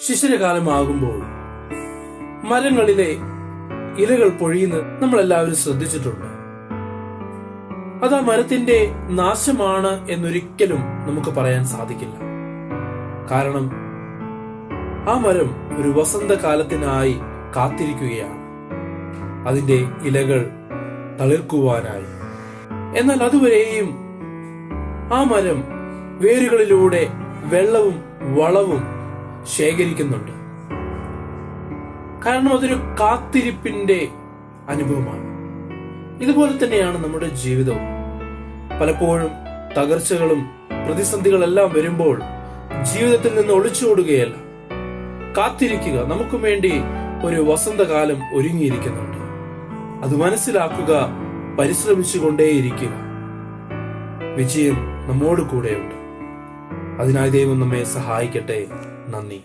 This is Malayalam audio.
ശിശിരകാലമാകുമ്പോൾ മരങ്ങളിലെ ഇലകൾ പൊഴിയുന്നത് നമ്മളെല്ലാവരും ശ്രദ്ധിച്ചിട്ടുണ്ട്. അത് ആ മരത്തിന്റെ നാശമാണ് എന്നൊരിക്കലും നമുക്ക് പറയാൻ സാധിക്കില്ല. കാരണം ആ മരം ഒരു വസന്തകാലത്തിനായി കാത്തിരിക്കുകയാണ്, അതിന്റെ ഇലകൾ തളിർക്കുവാനായി. എന്നാൽ അതുവരെയും ആ മരം വേരുകളിലൂടെ വെള്ളവും വളവും ശേഖരിക്കുന്നുണ്ട്. കാരണം അതൊരു കാത്തിരിപ്പിന്റെ അനുഭവമാണ്. ഇതുപോലെ തന്നെയാണ് നമ്മുടെ ജീവിതവും. പലപ്പോഴും തകർച്ചകളും പ്രതിസന്ധികളെല്ലാം വരുമ്പോൾ ജീവിതത്തിൽ നിന്ന് ഒളിച്ചോടുകയല്ല, കാത്തിരിക്കുക. നമുക്ക് വേണ്ടി ഒരു വസന്തകാലം ഒരുങ്ങിയിരിക്കുന്നുണ്ട്. അത് മനസ്സിലാക്കുക, പരിശ്രമിച്ചുകൊണ്ടേയിരിക്കുക. വിജയം നമ്മോട് കൂടെയുണ്ട്. അതിനായി ദൈവം നമ്മെ സഹായിക്കട്ടെ. നന്ദി.